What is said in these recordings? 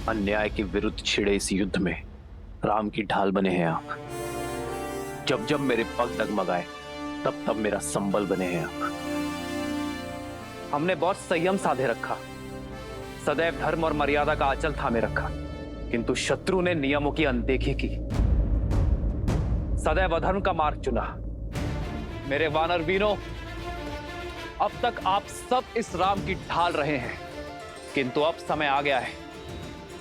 अन्याय के विरुद्ध छिड़े इस युद्ध में राम की ढाल बने हैं आप। जब जब मेरे पग डगमगाए तब तब मेरा संबल बने हैं आप। हमने बहुत संयम साधे रखा, सदैव धर्म और मर्यादा का आंचल थामे रखा, किंतु शत्रु ने नियमों की अनदेखी की, सदैव अधर्म का मार्ग चुना। मेरे वानर वीरों, अब तक आप सब इस राम की ढाल रहे हैं, किंतु अब समय आ गया है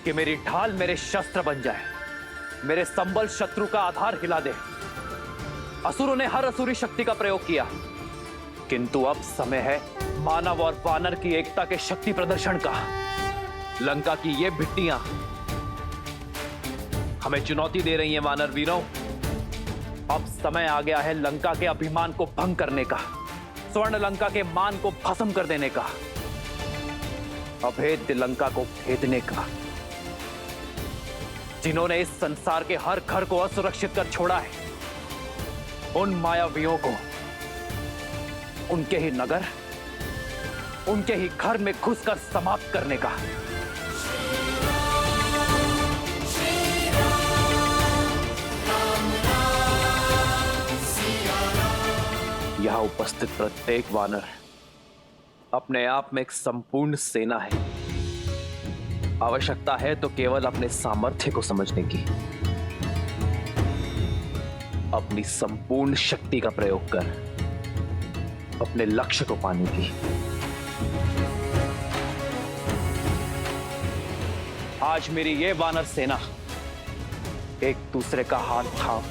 कि मेरी ढाल मेरे शस्त्र बन जाए, मेरे संबल शत्रु का आधार हिला दे। असुरों ने हर असुरी शक्ति का प्रयोग किया, किंतु अब समय है मानव और वानर की एकता के शक्ति प्रदर्शन का। लंका की ये भिट्टियां हमें चुनौती दे रही हैं वानर वीरों। अब समय आ गया है लंका के अभिमान को भंग करने का, स्वर्ण लंका के मान को भस्म कर देने का, अभेद्य लंका को भेदने का। जिन्होंने इस संसार के हर घर को असुरक्षित कर छोड़ा है, उन मायावियों को उनके ही नगर, उनके ही घर में घुसकर समाप्त करने का। यहां उपस्थित प्रत्येक वानर अपने आप में एक संपूर्ण सेना है। आवश्यकता है तो केवल अपने सामर्थ्य को समझने की, अपनी संपूर्ण शक्ति का प्रयोग कर अपने लक्ष्य को पाने की। आज मेरी ये वानर सेना एक दूसरे का हाथ थाम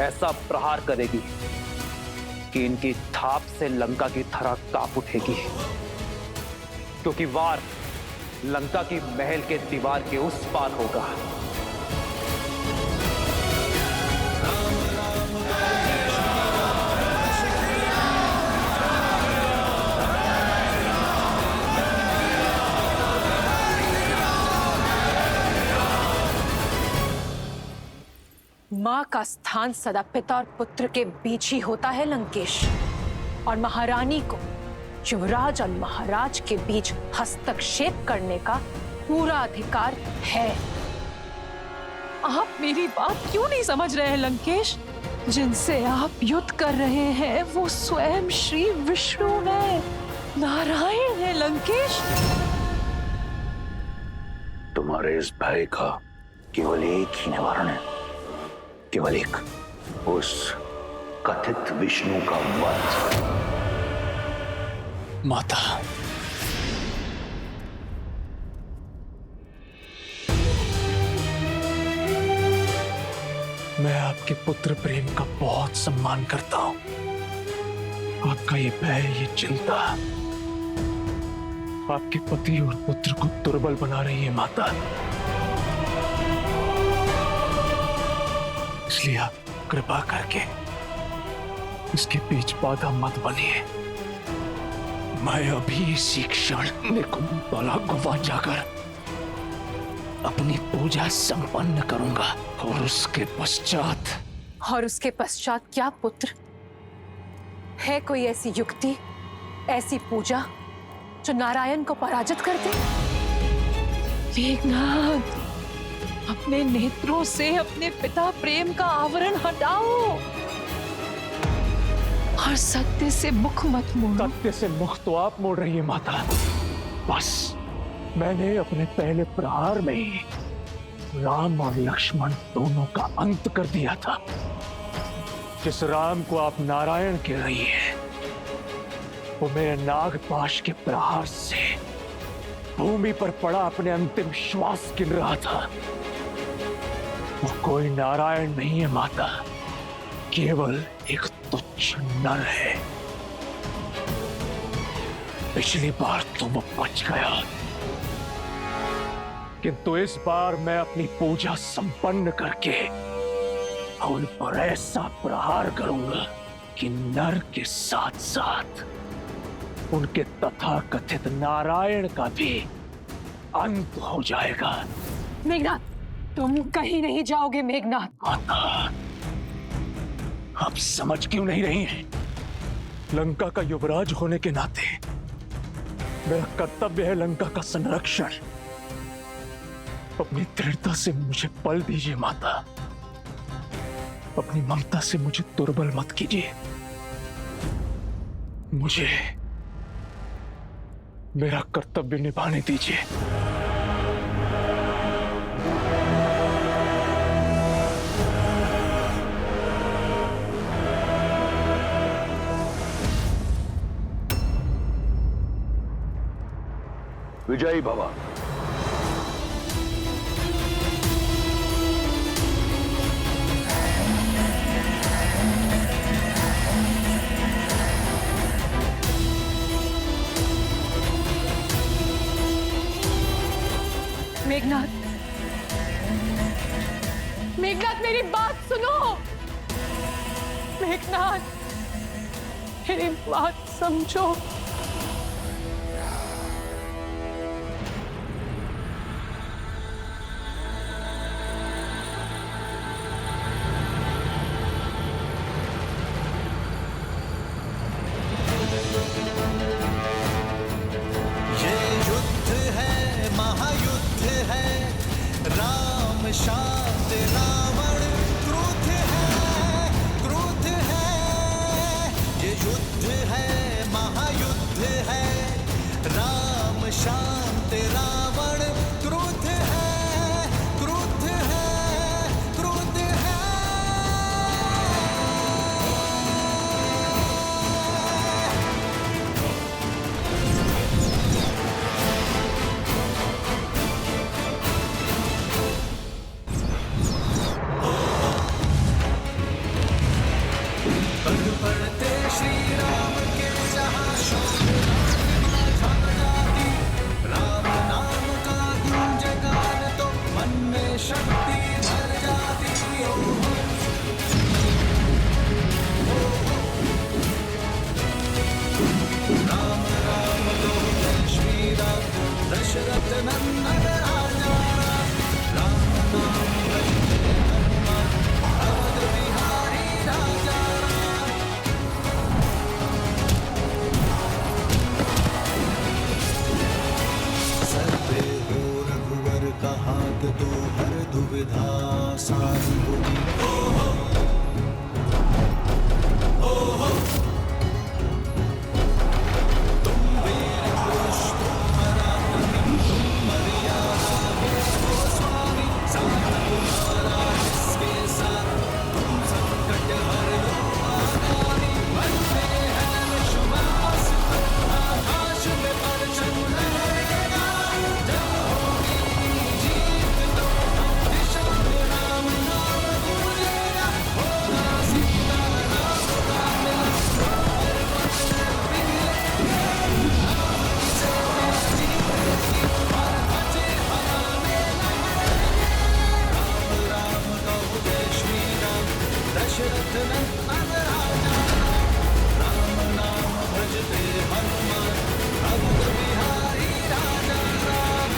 ऐसा प्रहार करेगी कि इनकी थाप से लंका की धरा कांप उठेगी, क्योंकि वार लंका की महल के दीवार के उस पार होगा। मां का स्थान सदा पिता और पुत्र के बीच ही होता है लंकेश, और महारानी को युवराज और महाराज के बीच हस्तक्षेप करने का पूरा अधिकार है। आप मेरी बात क्यों नहीं समझ रहे हैं लंकेश? जिनसे आप युद्ध कर रहे हैं वो स्वयं श्री विष्णु है, नारायण है लंकेश। तुम्हारे इस भय का केवल एक ही निवारण है, केवल एक, उस कथित विष्णु का वध। माता, मैं आपके पुत्र प्रेम का बहुत सम्मान करता हूं। आपका ये भय, ये चिंता आपके पति और पुत्र को दुर्बल बना रही है माता। इसलिए आप कृपा करके इसके बीच बाधा मत बनिए। मैं अभी इसी क्षण निकुंभला गुफा जाकर अपनी पूजा संपन्न करूंगा, और उसके पश्चात क्या पुत्र? है कोई ऐसी युक्ति, ऐसी पूजा जो नारायण को पराजित कर दे? मेघनाथ, अपने नेत्रों से अपने पिता प्रेम का आवरण हटाओ और सत्य से मुख मत मोड़ो। सत्य से मुख तो आप मोड़ रही है माता। बस मैंने अपने पहले प्रहार में ही राम और लक्ष्मण दोनों का अंत कर दिया था। जिस राम को आप नारायण कह रही हैं, वो मेरे नागपाश के प्रहार से भूमि पर पड़ा अपने अंतिम श्वास गिन रहा था। वो कोई नारायण नहीं है माता, केवल एक तुच्छ नर है। पिछली बार तो वो बच गया, किंतु इस बार मैं अपनी पूजा संपन्न करके उन पर ऐसा प्रहार करूंगा कि नर के साथ साथ उनके तथाकथित नारायण का भी अंत हो जाएगा। मेघनाथ, तुम कहीं नहीं जाओगे मेघनाथ। माता, आप समझ क्यों नहीं रही हैं? लंका का युवराज होने के नाते मेरा कर्तव्य है लंका का संरक्षण। अपनी दृढ़ता से मुझे बल दीजिए माता, अपनी ममता से मुझे दुर्बल मत कीजिए। मुझे मेरा कर्तव्य निभाने दीजिए। विजयी भव। मेघनाथ, मेघनाथ मेरी बात सुनो। मेघनाथ मेरी बात समझो। ये युद्ध है, महायुद्ध है, राम शांत रावण क्रुद्ध है, क्रुद्ध है। ये युद्ध है, महायुद्ध है, राम शांत रावण क्रुद्ध है, क्रुद्ध है, क्रुद्ध है। पग पड़ते श्री राम के जहाँ शोर छा जाती, राम नाम का गुंजगान तो मन में शक्ति भर जाती। ओ राम राम बोले श्री राम, दशरथ नंदन राजा राम। राम नाम भजते हनुमान, अवध बिहारी राजा राम। सर पे हो रघुवर का हाथ, तो हर दुविधा सारी होगी। तुम वीर पुरुष, तुम पराक्रमी, तुम मर्यादा के हो स्वामी। साथ तुम्हारा इसके साथ, तुम संकट हर लो आगामी। मन में है विश्वास, आकाश में परचम लहरेगा। जब होगी जीत तो दिशा में राम नाम गूंजेगा। होगा सीता राम का मिलन, राम कहो जय श्री राम, दशरथ नंदन राजा। राम नाम भजते हनुमान, अवध बिहारी राजा राम।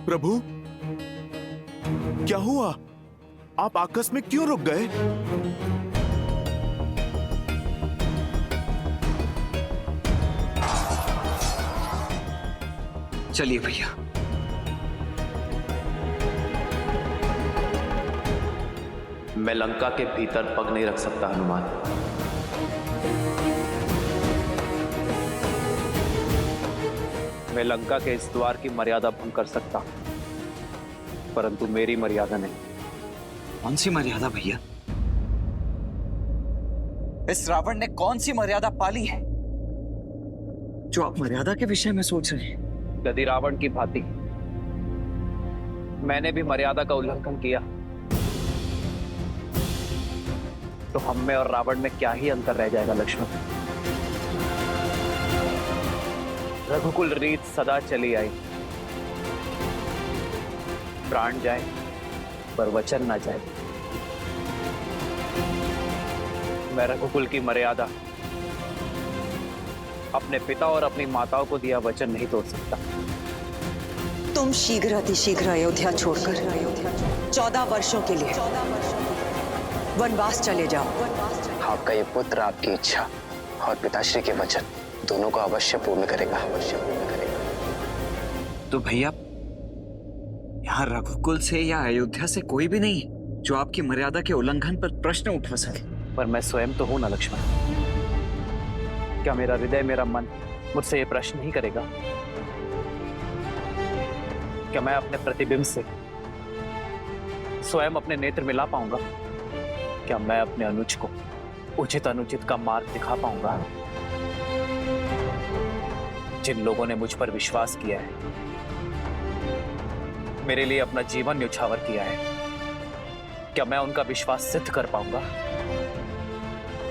प्रभु, क्या हुआ? आप आकस्मिक क्यों रुक गए? चलिए भैया। मैं लंका के भीतर पग नहीं रख सकता हनुमान। मैं लंका के इस द्वार की मर्यादा भंग कर सकता, परंतु मेरी मर्यादा नहीं। कौन सी मर्यादा भैया? इस रावण ने कौन सी मर्यादा पाली है जो आप मर्यादा के विषय में सोच रहे हैं? यदि रावण की भांति मैंने भी मर्यादा का उल्लंघन किया तो हम में और रावण में क्या ही अंतर रह जाएगा लक्ष्मण। रघुकुल रीत सदा चली आई, प्राण जाए पर वचन ना जाए। मैं रघुकुल की मर्यादा, अपने पिता और अपनी माताओं को दिया वचन नहीं तोड़ सकता। तुम शीघ्र अतिशीघ्र अयोध्या छोड़कर 14 वर्षों के लिए वनवास चले जाओ। आपका ये पुत्र आपकी इच्छा और पिताश्री के वचन दोनों को अवश्य पूर्ण करेगा, अवश्य पूर्ण करेगा। तो भैया यहाँ रघुकुल से या अयोध्या से कोई भी नहीं है जो आपकी मर्यादा के उल्लंघन पर प्रश्न उठा सके। पर मैं स्वयं तो हूं ना लक्ष्मण। क्या मेरा हृदय, मेरा मन मुझसे ये प्रश्न नहीं करेगा? क्या मैं अपने प्रतिबिंब से स्वयं अपने नेत्र मिला पाऊंगा? क्या मैं अपने अनुज को उचित अनुचित का मार्ग दिखा पाऊंगा? जिन लोगों ने मुझ पर विश्वास किया है, मेरे लिए अपना जीवन न्यौछावर किया है, क्या मैं उनका विश्वास सिद्ध कर पाऊंगा?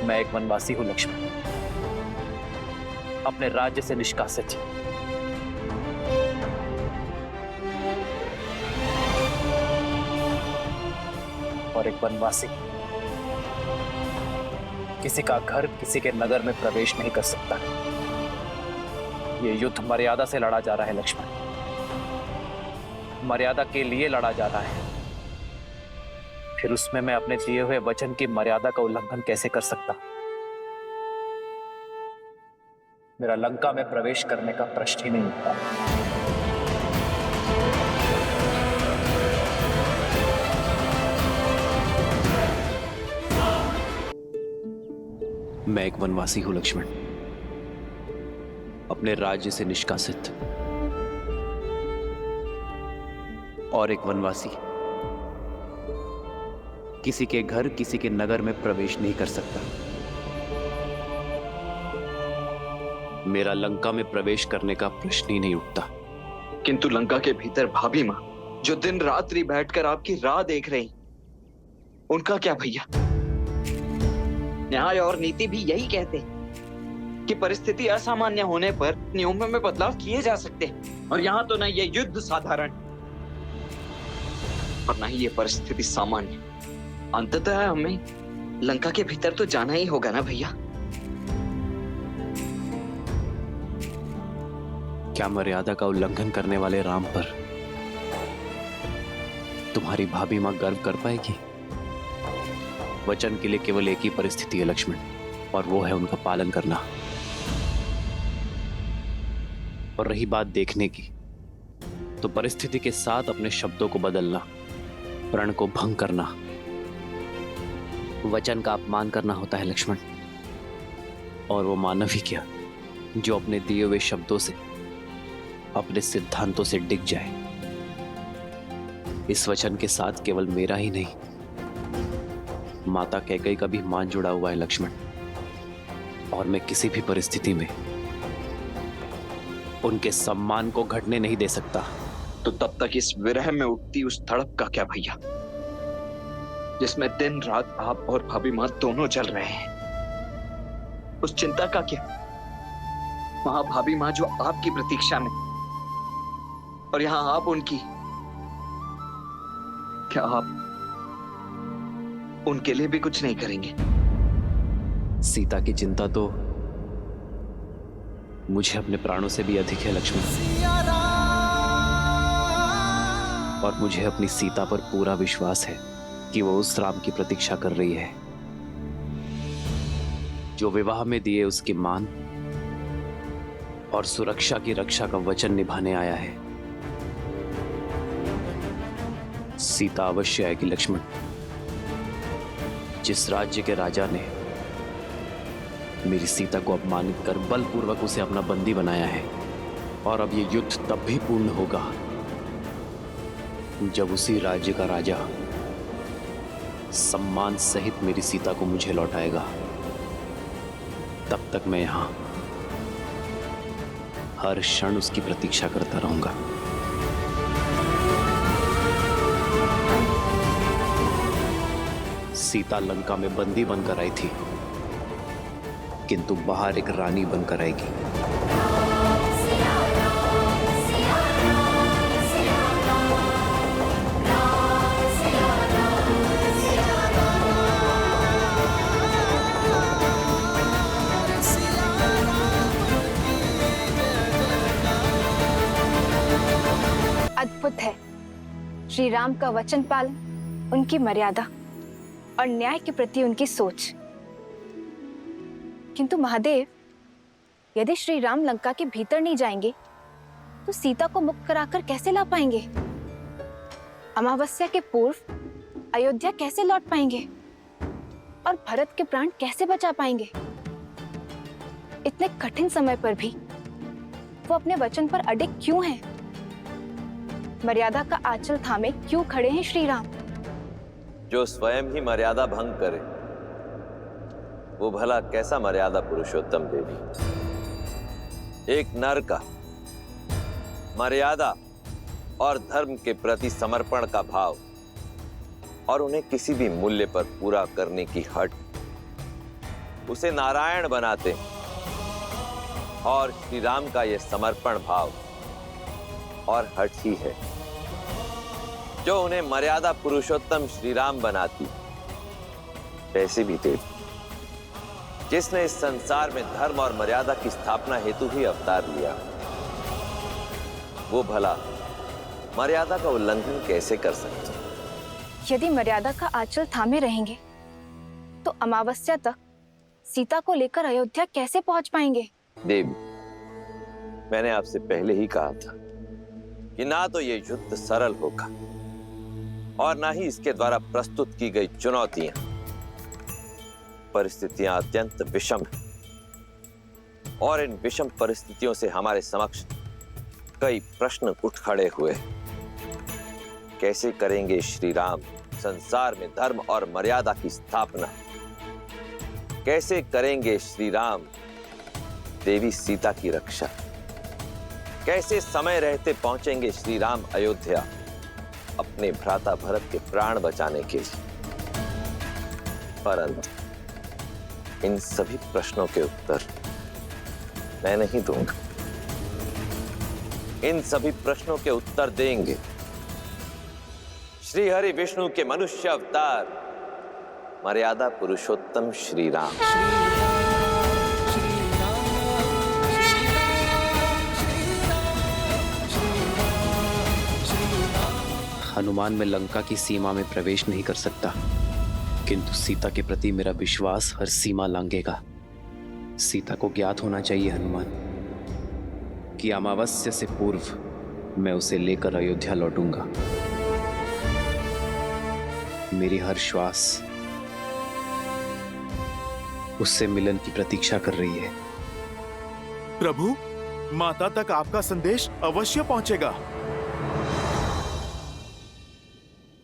मैं एक वनवासी हूं लक्ष्मण, अपने राज्य से निष्कासित। और एक वनवासी किसी का घर, किसी के नगर में प्रवेश नहीं कर सकता। ये युद्ध मर्यादा से लड़ा जा रहा है लक्ष्मण, मर्यादा के लिए लड़ा जा रहा है। फिर उसमें मैं अपने दिए हुए वचन की मर्यादा का उल्लंघन कैसे कर सकता? मेरा लंका में प्रवेश करने का प्रश्न ही नहीं उठता। मैं एक वनवासी हूं लक्ष्मण, अपने राज्य से निष्कासित। और एक वनवासी किसी के घर, किसी के नगर में प्रवेश नहीं कर सकता। मेरा लंका में प्रवेश करने का प्रश्न ही नहीं उठता। किंतु लंका के भीतर भाभी माँ जो दिन रात्रि बैठकर आपकी राह देख रही, उनका क्या भैया? न्याय और नीति भी यही कहते हैं कि परिस्थिति असामान्य होने पर नियमों में बदलाव किए जा सकते हैं। और यहाँ तो ना ये युद्ध साधारण और ना ही ये परिस्थिति सामान्य। अंततः हमें लंका के भीतर तो जाना ही होगा ना भैया। क्या मर्यादा का उल्लंघन करने वाले राम पर तुम्हारी भाभी मां गर्व कर पाएगी? वचन के लिए केवल एक ही परिस्थिति है लक्ष्मण, और वो है उनका पालन करना। और रही बात देखने की, तो परिस्थिति के साथ अपने शब्दों को बदलना, प्रण को भंग करना, वचन का अपमान करना होता है लक्ष्मण। और वो मानव ही क्या जो अपने दिए हुए शब्दों से, अपने सिद्धांतों से डिग जाए। इस वचन के साथ केवल मेरा ही नहीं, माता कैकेयी का भी मान जुड़ा हुआ है लक्ष्मण। और मैं किसी भी परिस्थिति में उनके सम्मान को घटने नहीं दे सकता। तो तब तक इस विरह में उठती उस तड़प का क्या भैया, जिसमें दिन रात आप और भाभी माँ दोनों जल रहे हैं? उस चिंता का क्या? वहां भाभी माँ जो आपकी प्रतीक्षा में, और यहां आप उनकी। क्या आप उनके लिए भी कुछ नहीं करेंगे? सीता की चिंता तो मुझे अपने प्राणों से भी अधिक है लक्ष्मण। और मुझे अपनी सीता पर पूरा विश्वास है कि वो उस राम की प्रतीक्षा कर रही है जो विवाह में दिए उसके मान और सुरक्षा की रक्षा का वचन निभाने आया है। सीता अवश्य आएगी लक्ष्मण, जिस राज्य के राजा ने मेरी सीता को अपमानित कर बलपूर्वक उसे अपना बंदी बनाया है, और अब ये युद्ध तब भी पूर्ण होगा जब उसी राज्य का राजा सम्मान सहित मेरी सीता को मुझे लौटाएगा। तब तक मैं यहां हर क्षण उसकी प्रतीक्षा करता रहूंगा। सीता लंका में बंदी बनकर आई थी, किंतु बाहर एक रानी बनकर आएगी। अद्भुत है श्री राम का वचन पालन, उनकी मर्यादा और न्याय के प्रति उनकी सोच। किंतु महादेव, यदि श्री राम लंका के भीतर नहीं जाएंगे तो सीता को मुक्त कराकर कैसे ला पाएंगे? अमावस्या के पूर्व अयोध्या कैसे लौट पाएंगे? और भरत के प्राण कैसे बचा पाएंगे? इतने कठिन समय पर भी वो अपने वचन पर अडिग क्यों हैं? मर्यादा का आंचल थामे क्यों खड़े हैं श्री राम? जो स्वयं ही मर्यादा भंग करे वो भला कैसा मर्यादा पुरुषोत्तम देवी? एक नर का मर्यादा और धर्म के प्रति समर्पण का भाव और उन्हें किसी भी मूल्य पर पूरा करने की हट उसे नारायण बनाते हैं। और श्री राम का यह समर्पण भाव और हट ही है जो उन्हें मर्यादा पुरुषोत्तम श्री राम बनाती। वैसे भी देव, जिसने इस संसार में धर्म और मर्यादा की स्थापना हेतु ही अवतार लिया, वो भला मर्यादा का उल्लंघन कैसे कर सकते? यदि मर्यादा का आंचल थामे रहेंगे तो अमावस्या तक सीता को लेकर अयोध्या कैसे पहुंच पाएंगे? देवी, मैंने आपसे पहले ही कहा था कि ना तो ये युद्ध सरल होगा और ना ही इसके द्वारा प्रस्तुत की गई चुनौतियां। परिस्थितियां अत्यंत विषम हैं और इन विषम परिस्थितियों से हमारे समक्ष कई प्रश्न उठ खड़े हुए। कैसे करेंगे श्री राम संसार में धर्म और मर्यादा की स्थापना? कैसे करेंगे श्री राम देवी सीता की रक्षा? कैसे समय रहते पहुंचेंगे श्री राम अयोध्या अपने भ्राता भरत के प्राण बचाने के लिए? परंतु इन सभी प्रश्नों के उत्तर मैं नहीं दूंगा। इन सभी प्रश्नों के उत्तर देंगे श्री हरि विष्णु के मनुष्य अवतार मर्यादा पुरुषोत्तम श्री राम। हनुमान में लंका की सीमा में प्रवेश नहीं कर सकता, किंतु सीता के प्रति मेरा विश्वास हर सीमा लांघेगा। सीता को ज्ञात होना चाहिए हनुमान कि अमावस्या से पूर्व मैं उसे लेकर अयोध्या लौटूंगा। मेरी हर श्वास उससे मिलन की प्रतीक्षा कर रही है। प्रभु, माता तक आपका संदेश अवश्य पहुंचेगा,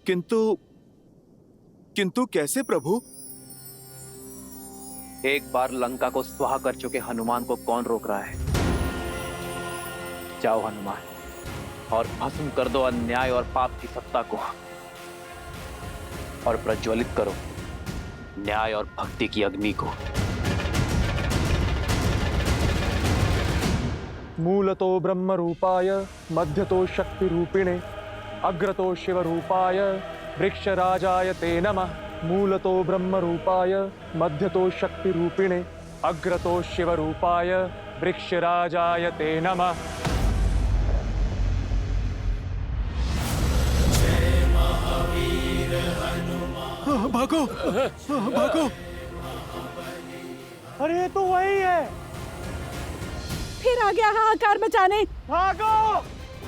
किंतु कैसे प्रभु? एक बार लंका को स्वाहा कर चुके हनुमान को कौन रोक रहा है? जाओ हनुमान और भस्म कर दो अन्याय और पाप की सत्ता को और प्रज्वलित करो न्याय और भक्ति की अग्नि को। मूलतो ब्रह्म रूपाय मध्यतो शक्ति रूपिणे अग्रतो शिव रूपाय वृक्षराजाय ते नमः। मूलतो ब्रह्म रूपाय मध्यतो शक्ति रूपिणे अग्रतो शिव रूपाय वृक्षराजाय ते नमः। भागो, भागो। अरे तो वही है, फिर आ गया हाहाकार मचाने। भागो,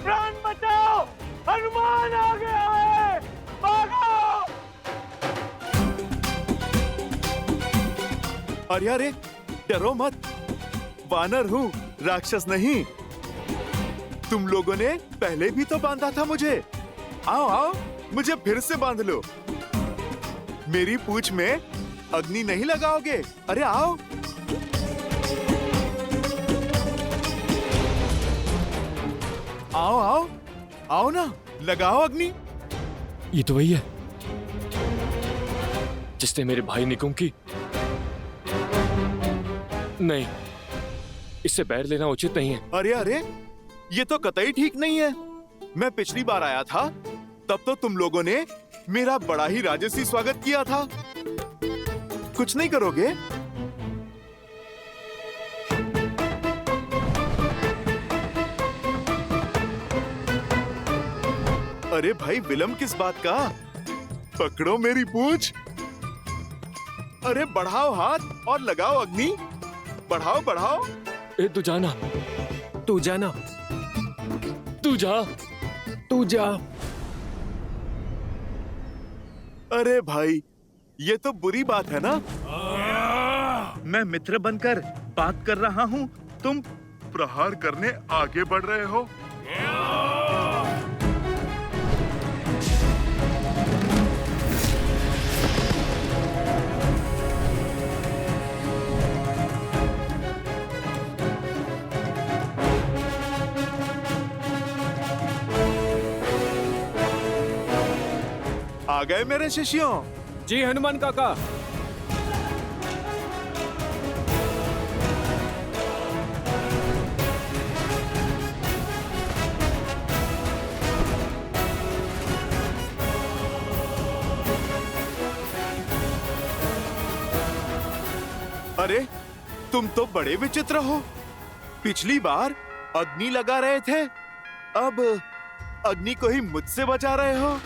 प्राण बचाओ, हनुमान आ गया है, भागो। अरे अरे, डरो मत, वानर हूँ, राक्षस नहीं। तुम लोगों ने पहले भी तो बांधा था मुझे। आओ आओ, मुझे फिर से बांध लो। मेरी पूंछ में अग्नि नहीं लगाओगे? अरे आओ। आओ आओ आओ ना, लगाओ अग्नि। ये तो वही है जिसने मेरे भाई निकुंभ की। नहीं, इससे बैर लेना उचित नहीं है। अरे अरे, ये तो कतई ठीक नहीं है। मैं पिछली बार आया था तब तो तुम लोगों ने मेरा बड़ा ही राजसी स्वागत किया था। कुछ नहीं करोगे? अरे भाई, विलंब किस बात का? पकड़ो मेरी पूंछ। अरे बढ़ाओ हाथ और लगाओ अग्नि। बढ़ाओ बढ़ाओ। ए, तू जाना, तू जाना, तू जा, तू जा। अरे भाई, ये तो बुरी बात है ना। मैं मित्र बनकर बात कर रहा हूँ, तुम प्रहार करने आगे बढ़ रहे हो। आ गए मेरे शिष्यों? जी हनुमान काका। अरे, तुम तो बड़े विचित्र हो। पिछली बार अग्नि लगा रहे थे, अब अग्नि को ही मुझसे बचा रहे हो।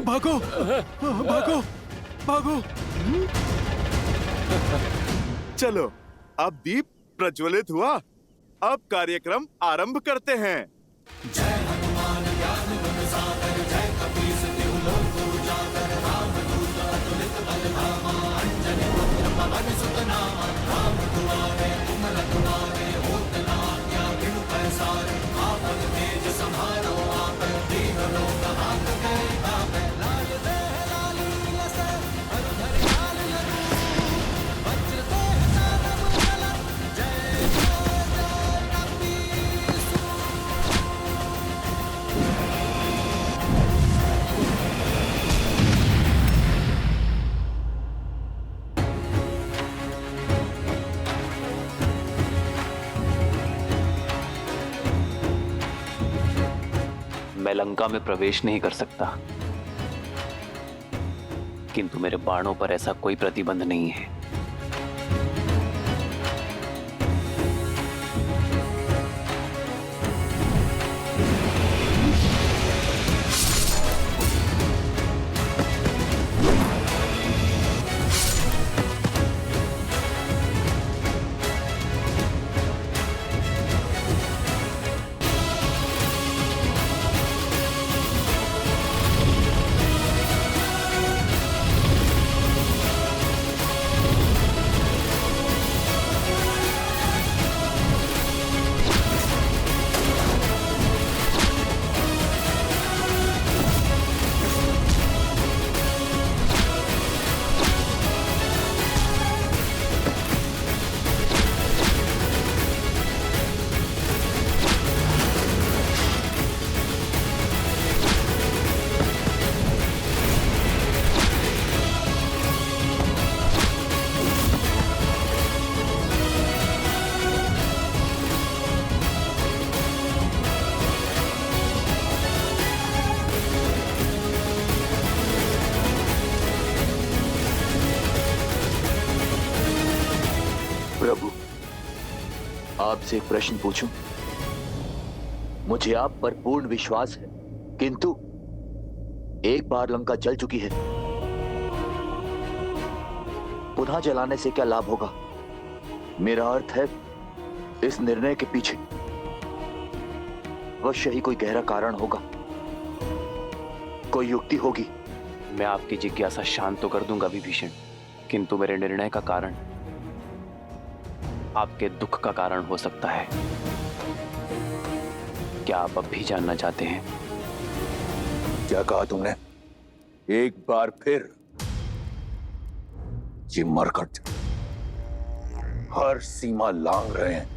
भागो भागो भागो। चलो, अब दीप प्रज्वलित हुआ, अब कार्यक्रम आरंभ करते हैं। जय हनुमान ज्ञान गुण सागर, जय कपीस तिहु लोक उजागर, रामदूत अतुलित बल धामा, अंजनी पुत्र पवन सुत नामा, राम दुआरे तुम रखवारे, होत न आज्ञा बिनु पैसारे, आपन तेज समारो आप, दीन लोक हाथ गए कापे, लाल देह लाली लसे, हर हर लाल लरू, वज्र देह दानव चलन, जय जय जय कपीस। मैं लंका में प्रवेश नहीं कर सकता, किंतु मेरे बाणों पर ऐसा कोई प्रतिबंध नहीं है। प्रभु, आपसे एक प्रश्न पूछूं? मुझे आप पर पूर्ण विश्वास है, किंतु एक बार लंका जल चुकी है, पुनः जलाने से क्या लाभ होगा? मेरा अर्थ है, इस निर्णय के पीछे अवश्य ही कोई गहरा कारण होगा, कोई युक्ति होगी। मैं आपकी जिज्ञासा शांत तो कर दूंगा विभीषण, किंतु मेरे निर्णय का कारण आपके दुख का कारण हो सकता है। क्या आप अब भी जानना चाहते हैं? क्या कहा तुमने? एक बार फिर ये मरकट हर सीमा लांघ रहे हैं।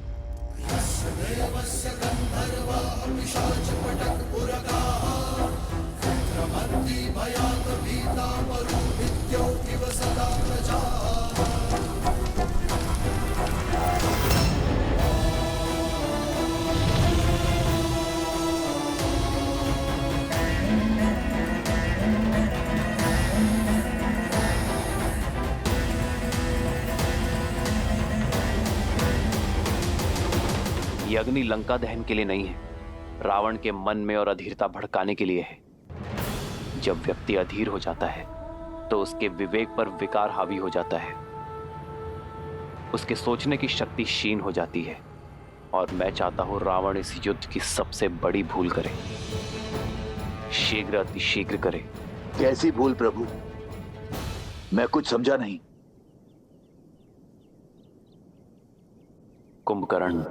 ये अग्नि लंका दहन के लिए नहीं है, रावण के मन में और अधीरता भड़काने के लिए है। जब व्यक्ति अधीर हो जाता है तो उसके विवेक पर विकार हावी हो जाता है, उसके सोचने की शक्ति क्षीण हो जाती है। और मैं चाहता हूं रावण इस युद्ध की सबसे बड़ी भूल करे, शीघ्र अतिशीघ्र करे। कैसी भूल प्रभु? मैं कुछ समझा नहीं। कुंभकर्ण,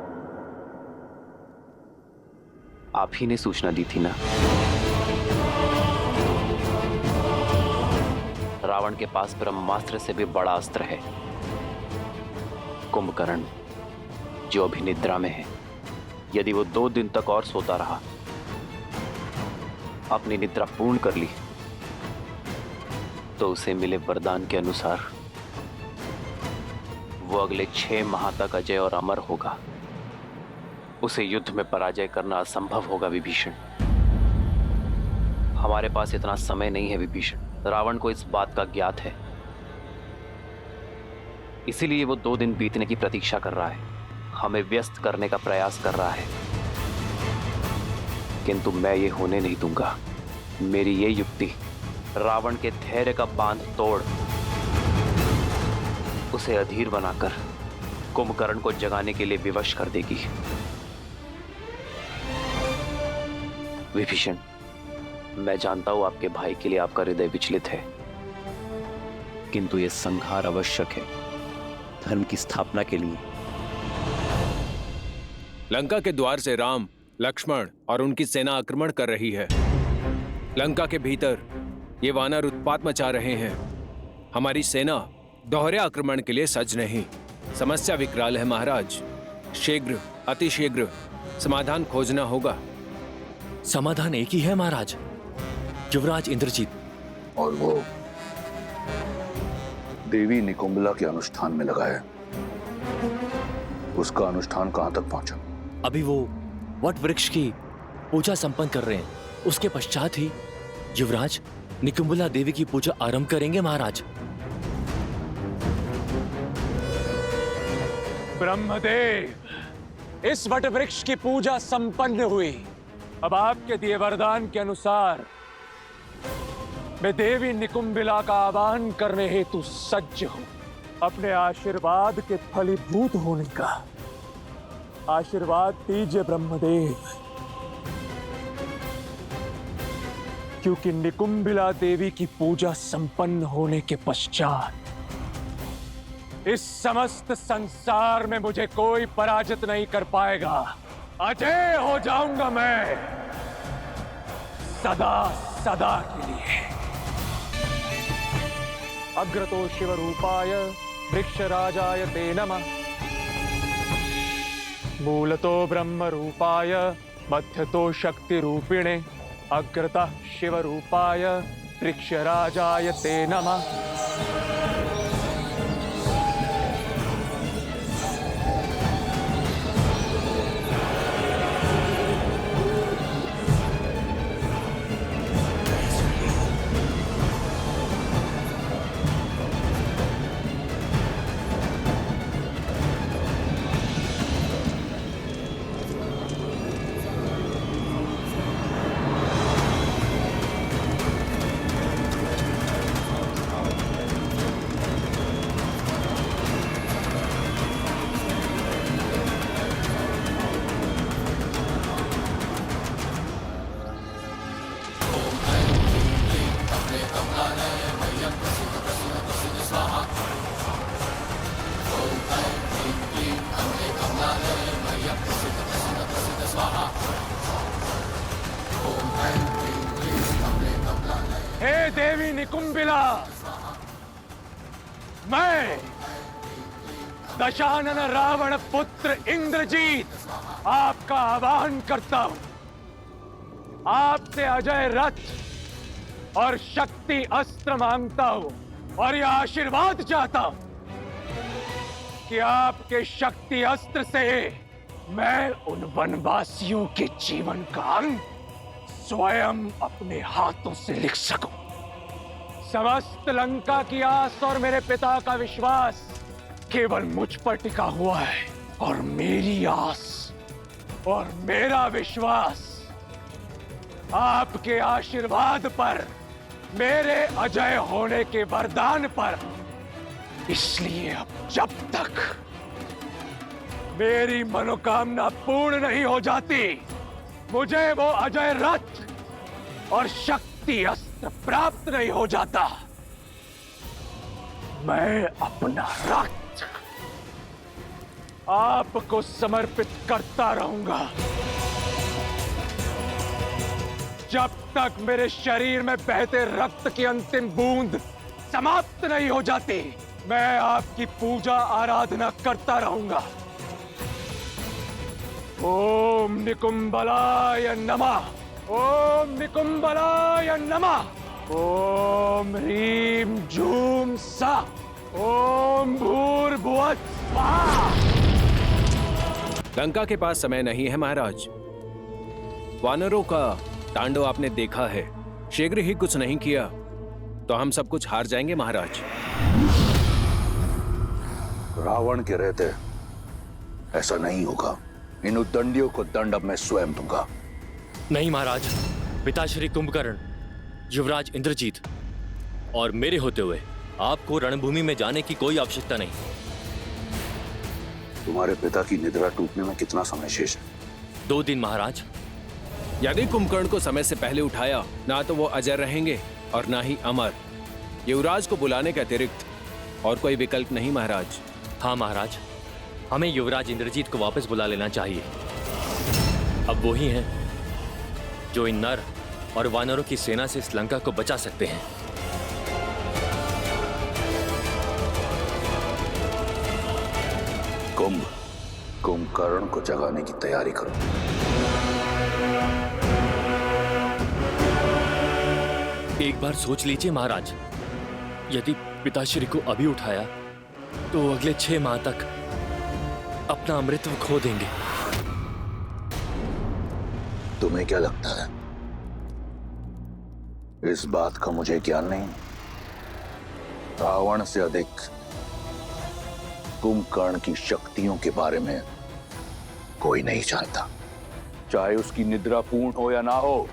आप ही ने सूचना दी थी ना? रावण के पास ब्रह्मास्त्र से भी बड़ा अस्त्र है। कुंभकर्ण जो अभी निद्रा में है, यदि वो 2 दिन तक और सोता रहा, अपनी निद्रा पूर्ण कर ली, तो उसे मिले वरदान के अनुसार वो अगले 6 माह तक अजय और अमर होगा। उसे युद्ध में पराजय करना असंभव होगा विभीषण। हमारे पास इतना समय नहीं है विभीषण। रावण को इस बात का ज्ञात है, इसीलिए वो 2 दिन बीतने की प्रतीक्षा कर रहा है, हमें व्यस्त करने का प्रयास कर रहा है। किंतु मैं ये होने नहीं दूंगा। मेरी ये युक्ति रावण के धैर्य का बांध तोड़ उसे अधीर बनाकर कुंभकर्ण को जगाने के लिए विवश कर देगी। विभीषण, मैं जानता हूं आपके भाई के लिए आपका हृदय विचलित है, किंतु यह संहार आवश्यक है धर्म की स्थापना के लिए। लंका के द्वार से राम, लक्ष्मण और उनकी सेना आक्रमण कर रही है। लंका के भीतर ये वानर उत्पात मचा रहे हैं। हमारी सेना दोहरे आक्रमण के लिए सज्ज नहीं। समस्या विकराल है महाराज। शीघ्र, अतिशीघ्र समाधान खोजना होगा। समाधान एक ही है महाराज, युवराज इंद्रजीत। और वो देवी निकुंभला के अनुष्ठान में लगा है। उसका अनुष्ठान कहां तक पहुंचा? अभी वो वट वृक्ष की पूजा संपन्न कर रहे हैं। उसके पश्चात ही युवराज निकुंभला देवी की पूजा आरंभ करेंगे महाराज। ब्रह्मदेव, इस वट वृक्ष की पूजा संपन्न हुई। अब आपके दिए वरदान के अनुसार मैं देवी निकुंभिला का आवाहन करने हेतु सज्ज हूं। अपने आशीर्वाद के फलीभूत होने का आशीर्वाद दीजिए ब्रह्मदेव, क्योंकि निकुंभिला देवी की पूजा संपन्न होने के पश्चात इस समस्त संसार में मुझे कोई पराजित नहीं कर पाएगा। अजय हो जाऊंगा मैं सदा सदा के लिए। अग्रतो शिव रूपाय वृक्षराजाय ते नमः। मूलतो ब्रह्म रूपाय मध्यतो शक्ति रूपिणे। अग्रतः शिव रूपाय वृक्षराजाय ते नमः। निकुंबिला, मैं दशानन रावण पुत्र इंद्रजीत आपका आवाहन करता हूं। आपसे अजय रथ और शक्ति अस्त्र मांगता हूं और यह आशीर्वाद चाहता हूं कि आपके शक्ति अस्त्र से मैं उन वनवासियों के जीवन का अंत स्वयं अपने हाथों से लिख सकूं। समस्त लंका की आस और मेरे पिता का विश्वास केवल मुझ पर टिका हुआ है और मेरी आस और मेरा विश्वास आपके आशीर्वाद पर, मेरे अजय होने के वरदान पर। इसलिए अब जब तक मेरी मनोकामना पूर्ण नहीं हो जाती, मुझे वो अजय रथ और शक्ति अस्त्र प्राप्त नहीं हो जाता, मैं अपना रथ आपको समर्पित करता रहूंगा। जब तक मेरे शरीर में बहते रक्त की अंतिम बूंद समाप्त नहीं हो जाती, मैं आपकी पूजा आराधना करता रहूंगा। ओम निकुंबलाय नमः, ओम निकुंबलाय नमः, ओम ह्रीं जूं सा, ओम भूर्भुवः स्वाहा। लंका के पास समय नहीं है महाराज। वानरों का तांडव आपने देखा है। शीघ्र ही कुछ नहीं किया तो हम सब कुछ हार जाएंगे महाराज। रावण के रहते ऐसा नहीं होगा। इन उद्दंडियों को दंड अब मैं स्वयं दूंगा। नहीं महाराज, पिताश्री कुंभकर्ण, युवराज इंद्रजीत और मेरे होते हुए आपको रणभूमि में जाने की कोई आवश्यकता नहीं। तुम्हारे पिता की निद्रा टूटने में कितना समय शेष है? 2 दिन महाराज। यदि कुंभकर्ण को समय से पहले उठाया, ना तो वो अजय रहेंगे और ना ही अमर। युवराज को बुलाने के अतिरिक्त और कोई विकल्प नहीं महाराज। हाँ महाराज, हमें युवराज इंद्रजीत को वापस बुला लेना चाहिए। अब वो ही हैं जो इन नर और वानरों की सेना से इस लंका को बचा सकते हैं। कुंभकर्ण को जगाने की तैयारी करो। एक बार सोच लीजिए महाराज, यदि पिताश्री को अभी उठाया तो अगले 6 माह तक अपना अमृतत्व खो देंगे। तुम्हें क्या लगता है इस बात का मुझे ज्ञान नहीं? रावण से अधिक कुंभकर्ण की शक्तियों के बारे में कोई नहीं जानता। चाहे उसकी निद्रा पूर्ण हो या ना हो,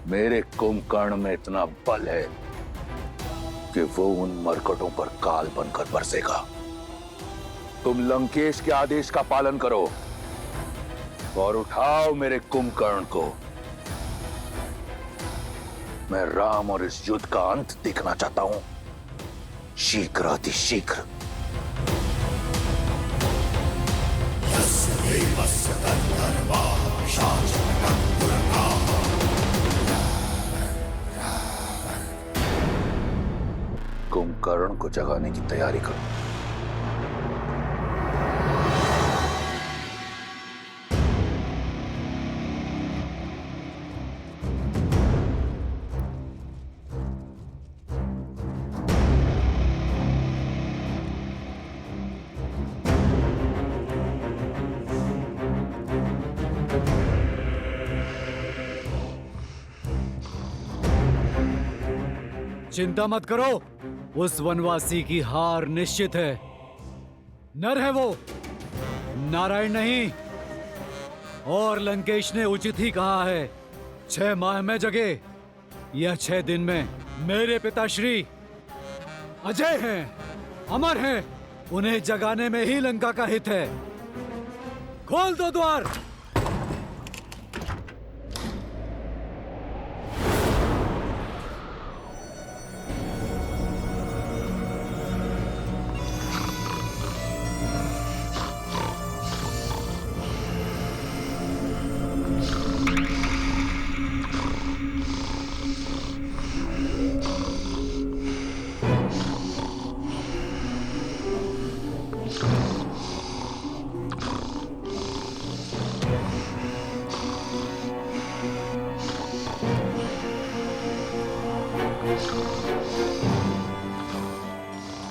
मेरे कुंभकर्ण में इतना बल है कि वो उन मरकटों पर काल बनकर बरसेगा। तुम लंकेश के आदेश का पालन करो और उठाओ मेरे कुंभकर्ण को। मैं राम और इस युद्ध का अंत देखना चाहता हूं, शीघ्र अतिशीघ्र। कुंभकर्ण को जगाने की तैयारी करो। चिंता मत करो, उस वनवासी की हार निश्चित है। नर है वो, नारायण नहीं। और लंकेश ने उचित ही कहा है, 6 माह में जगे या 6 दिन में। मेरे पिताश्री अजय हैं, अमर हैं, उन्हें जगाने में ही लंका का हित है। खोल दो द्वार।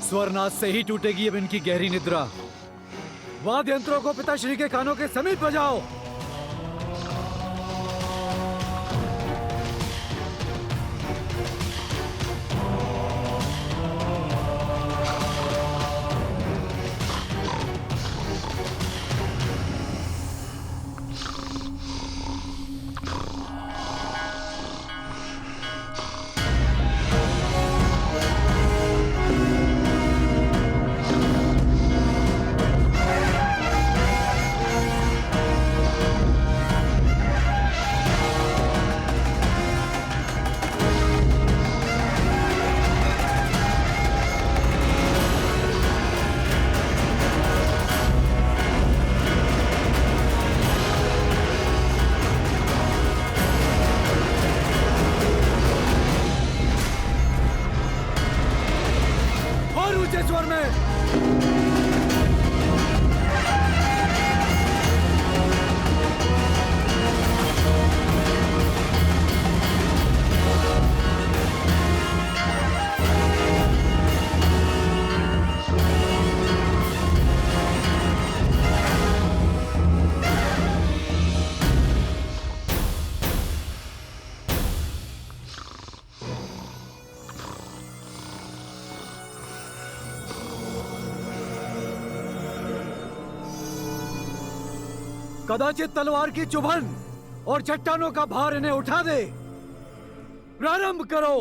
स्वरनाथ से ही टूटेगी अब इनकी गहरी निद्रा। वाद्य यंत्रों को पिताश्री के कानों के समीप बजाओ। स्वर में कदाचित तलवार की चुभन और चट्टानों का भार इन्हें उठा दे। प्रारंभ करो।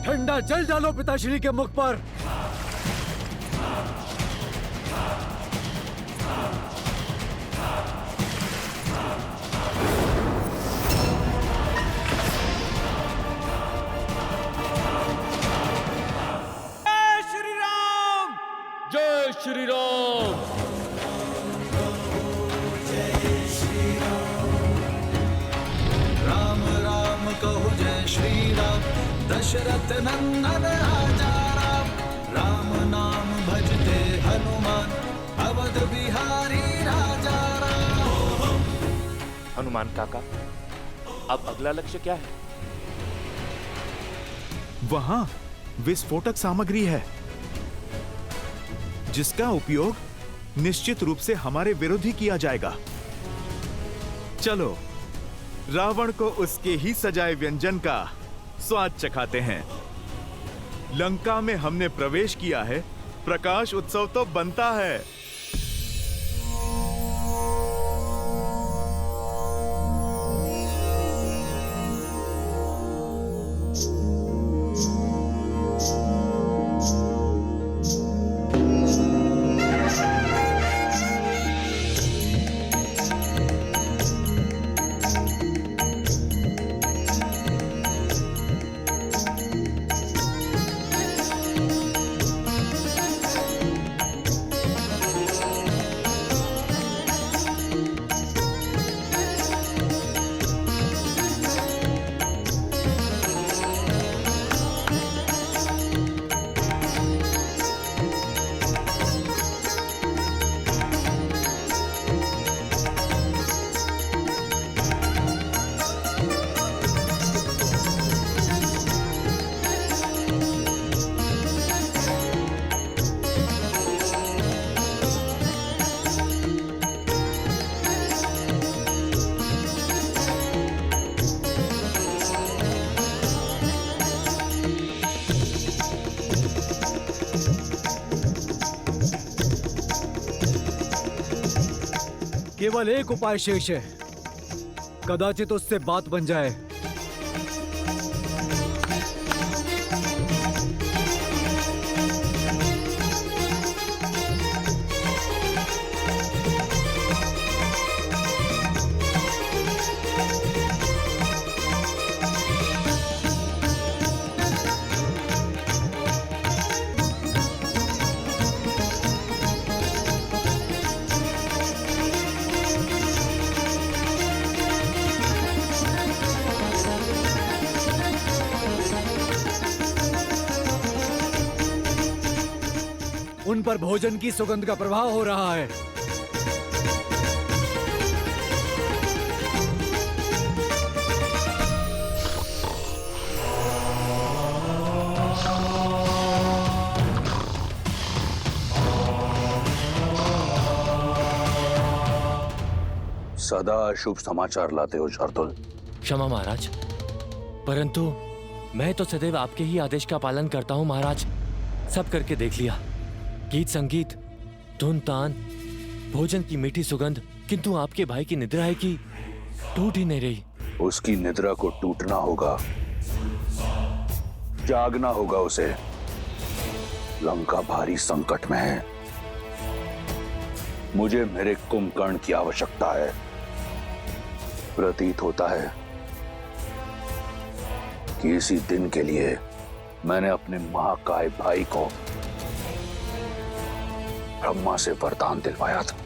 ठंडा जल डालो पिताश्री के मुख पर। जय श्री राम, जय श्री राम। जय श्री राम, राम कहो जय श्री राम। दशरथ नंदन राजा राम, राम नाम भजते हनुमान। अवध बिहारी राजा राम। हनुमान काका, अब अगला लक्ष्य क्या है? वहां विस्फोटक सामग्री है जिसका उपयोग निश्चित रूप से हमारे विरुद्ध ही किया जाएगा। चलो रावण को उसके ही सजाए व्यंजन का स्वाद चखाते हैं। लंका में हमने प्रवेश किया है, प्रकाश उत्सव तो बनता है। केवल एक उपाय शेष है, कदाचित उससे बात बन जाए। उन पर भोजन की सुगंध का प्रभाव हो रहा है। सदा शुभ समाचार लाते हो शार्दुल। क्षमा महाराज, परंतु मैं तो सदैव आपके ही आदेश का पालन करता हूँ महाराज। सब करके देख लिया, गीत संगीत, धुन तान, भोजन की मीठी सुगंध, किंतु आपके भाई की निद्रा है कि टूट ही नहीं रही। उसकी निद्रा को टूटना होगा, जागना होगा उसे। लंका भारी संकट में है। मुझे मेरे कुंभकर्ण की आवश्यकता है। प्रतीत होता है कि इसी दिन के लिए मैंने अपने महाकाय भाई को ब्रह्मा से वरदान दिलवाया था।